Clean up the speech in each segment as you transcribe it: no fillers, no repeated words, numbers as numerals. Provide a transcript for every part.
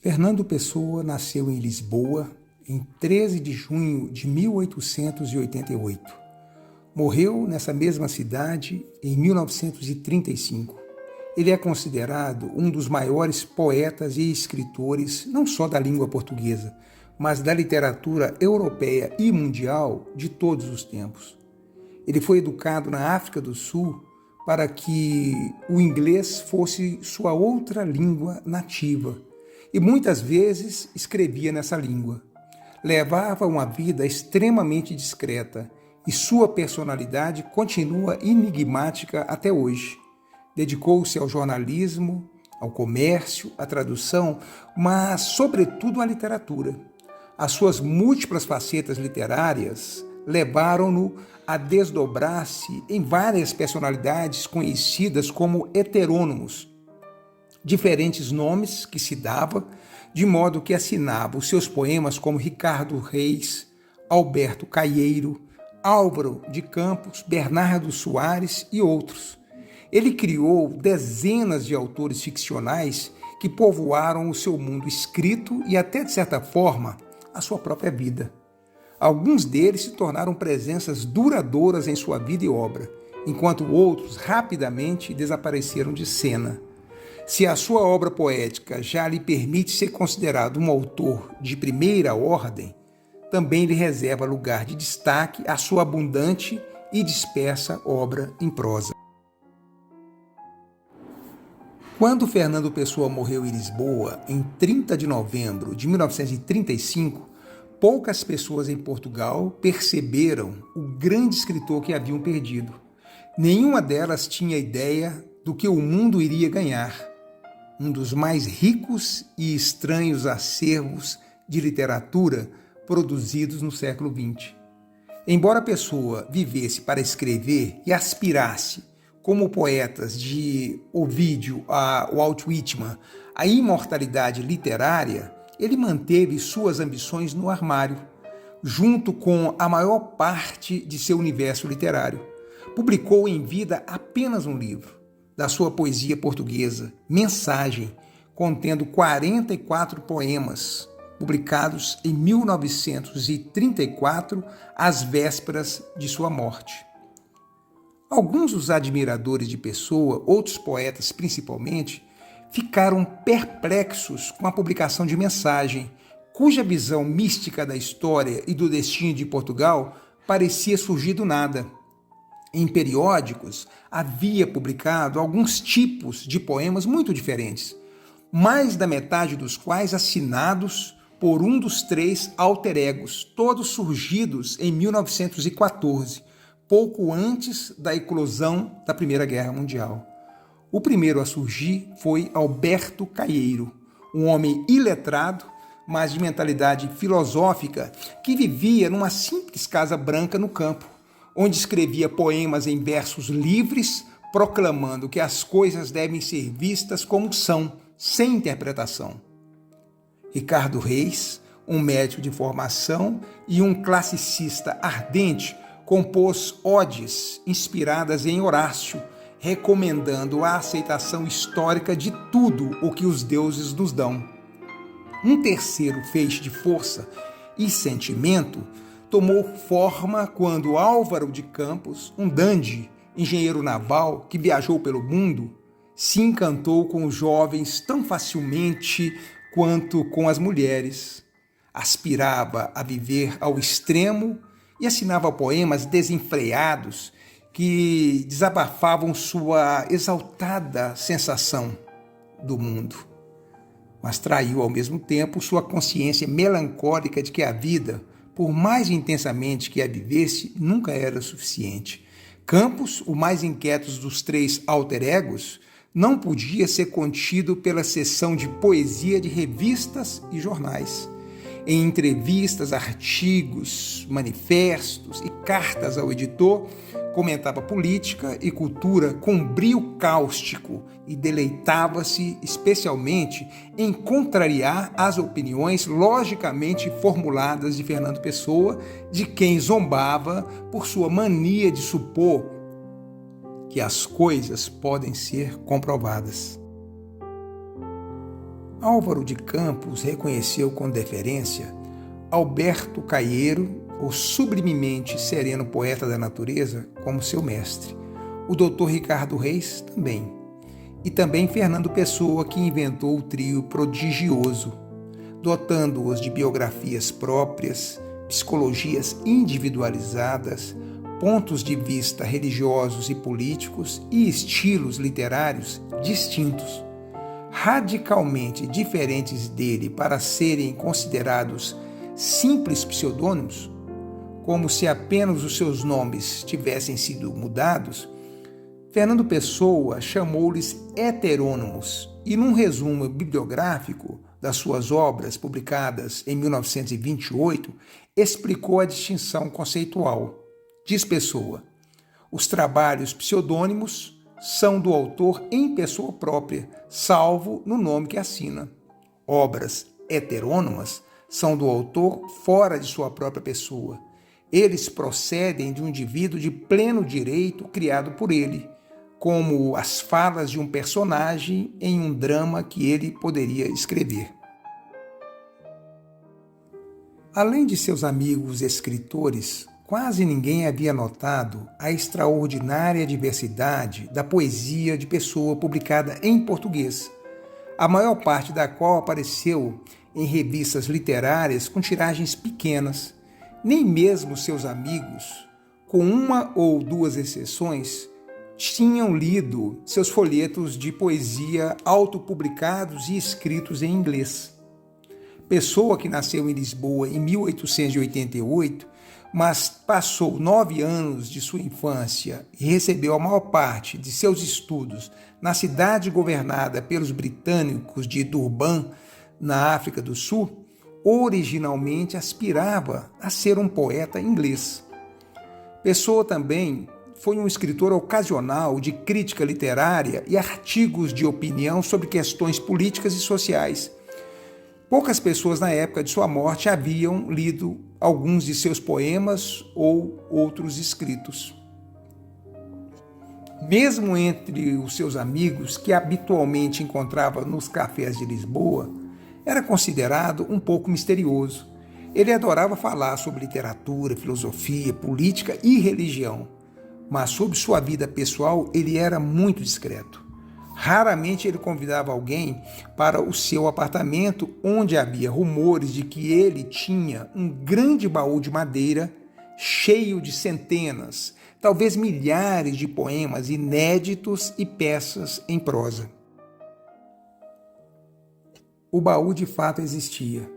Fernando Pessoa nasceu em Lisboa em 13 de junho de 1888. Morreu nessa mesma cidade em 1935. Ele é considerado um dos maiores poetas e escritores, não só da língua portuguesa, mas da literatura europeia e mundial de todos os tempos. Ele foi educado na África do Sul para que o inglês fosse sua outra língua nativa, e muitas vezes escrevia nessa língua. Levava uma vida extremamente discreta e sua personalidade continua enigmática até hoje. Dedicou-se ao jornalismo, ao comércio, à tradução, mas sobretudo à literatura. As suas múltiplas facetas literárias levaram-no a desdobrar-se em várias personalidades conhecidas como heterônimos, diferentes nomes que se dava, de modo que assinava os seus poemas como Ricardo Reis, Alberto Caieiro, Álvaro de Campos, Bernardo Soares e outros. Ele criou dezenas de autores ficcionais que povoaram o seu mundo escrito e até, de certa forma, a sua própria vida. Alguns deles se tornaram presenças duradouras em sua vida e obra, enquanto outros rapidamente desapareceram de cena. Se a sua obra poética já lhe permite ser considerado um autor de primeira ordem, também lhe reserva lugar de destaque a sua abundante e dispersa obra em prosa. Quando Fernando Pessoa morreu em Lisboa, em 30 de novembro de 1935, poucas pessoas em Portugal perceberam o grande escritor que haviam perdido. Nenhuma delas tinha ideia do que o mundo iria ganhar. Um dos mais ricos e estranhos acervos de literatura produzidos no século XX. Embora a Pessoa vivesse para escrever e aspirasse, como poetas de Ovídio a Walt Whitman, a imortalidade literária, ele manteve suas ambições no armário, junto com a maior parte de seu universo literário. Publicou em vida apenas um livro, da sua poesia portuguesa, Mensagem, contendo 44 poemas, publicados em 1934, às vésperas de sua morte. Alguns dos admiradores de Pessoa, outros poetas principalmente, ficaram perplexos com a publicação de Mensagem, cuja visão mística da história e do destino de Portugal parecia surgir do nada. Em periódicos, havia publicado alguns tipos de poemas muito diferentes, mais da metade dos quais assinados por um dos 3 alter egos, todos surgidos em 1914, pouco antes da eclosão da Primeira Guerra Mundial. O primeiro a surgir foi Alberto Caieiro, um homem iletrado, mas de mentalidade filosófica, que vivia numa simples casa branca no campo, onde escrevia poemas em versos livres, proclamando que as coisas devem ser vistas como são, sem interpretação. Ricardo Reis, um médico de formação e um classicista ardente, compôs odes inspiradas em Horácio, recomendando a aceitação histórica de tudo o que os deuses nos dão. Um terceiro feixe de força e sentimento tomou forma quando Álvaro de Campos, um dandy, engenheiro naval que viajou pelo mundo, se encantou com os jovens tão facilmente quanto com as mulheres. Aspirava a viver ao extremo e assinava poemas desenfreados que desabafavam sua exaltada sensação do mundo. Mas traiu ao mesmo tempo sua consciência melancólica de que a vida, por mais intensamente que a vivesse, nunca era suficiente. Campos, o mais inquieto dos 3 alter egos, não podia ser contido pela seção de poesia de revistas e jornais. Em entrevistas, artigos, manifestos e cartas ao editor, comentava política e cultura com brio cáustico e deleitava-se especialmente em contrariar as opiniões logicamente formuladas de Fernando Pessoa, de quem zombava por sua mania de supor que as coisas podem ser comprovadas. Álvaro de Campos reconheceu com deferência Alberto Caeiro, o sublimemente sereno poeta da natureza, como seu mestre. O Dr. Ricardo Reis também. E também Fernando Pessoa, que inventou o trio prodigioso, dotando-os de biografias próprias, psicologias individualizadas, pontos de vista religiosos e políticos e estilos literários distintos, radicalmente diferentes dele para serem considerados simples pseudônimos, como se apenas os seus nomes tivessem sido mudados. Fernando Pessoa chamou-lhes heterônimos e, num resumo bibliográfico das suas obras publicadas em 1928, explicou a distinção conceitual. Diz Pessoa: os trabalhos pseudônimos são do autor em pessoa própria, salvo no nome que assina. Obras heterônimas são do autor fora de sua própria pessoa. Eles procedem de um indivíduo de pleno direito criado por ele, como as falas de um personagem em um drama que ele poderia escrever. Além de seus amigos escritores, quase ninguém havia notado a extraordinária diversidade da poesia de Pessoa publicada em português, a maior parte da qual apareceu em revistas literárias com tiragens pequenas. Nem mesmo seus amigos, com uma ou duas exceções, tinham lido seus folhetos de poesia autopublicados e escritos em inglês. Pessoa, que nasceu em Lisboa em 1888, mas passou 9 anos de sua infância e recebeu a maior parte de seus estudos na cidade governada pelos britânicos de Durban, na África do Sul, originalmente aspirava a ser um poeta inglês. Pessoa também foi um escritor ocasional de crítica literária e artigos de opinião sobre questões políticas e sociais. Poucas pessoas na época de sua morte haviam lido alguns de seus poemas ou outros escritos. Mesmo entre os seus amigos, que habitualmente encontrava nos cafés de Lisboa, era considerado um pouco misterioso. Ele adorava falar sobre literatura, filosofia, política e religião, mas sobre sua vida pessoal ele era muito discreto. Raramente ele convidava alguém para o seu apartamento, onde havia rumores de que ele tinha um grande baú de madeira cheio de centenas, talvez milhares de poemas inéditos e peças em prosa. O baú de fato existia,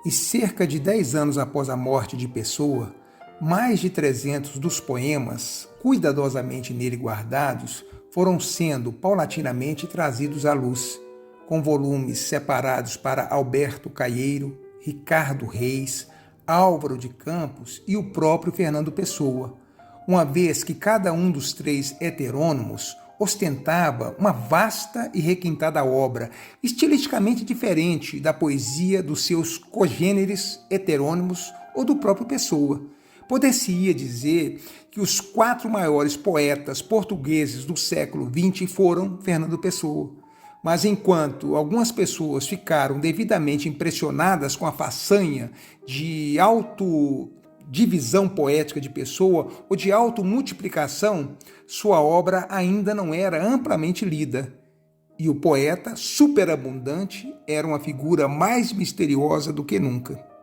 e cerca de 10 anos após a morte de Pessoa, mais de 300 dos poemas, cuidadosamente nele guardados, foram sendo paulatinamente trazidos à luz, com volumes separados para Alberto Caeiro, Ricardo Reis, Álvaro de Campos e o próprio Fernando Pessoa, uma vez que cada um dos 3 heterônimos ostentava uma vasta e requintada obra, estilisticamente diferente da poesia dos seus cogêneres heterônimos ou do próprio Pessoa. Poder-se-ia dizer que os 4 maiores poetas portugueses do século XX foram Fernando Pessoa. Mas enquanto algumas pessoas ficaram devidamente impressionadas com a façanha de autodivisão poética de Pessoa ou de automultiplicação, sua obra ainda não era amplamente lida. E o poeta superabundante era uma figura mais misteriosa do que nunca.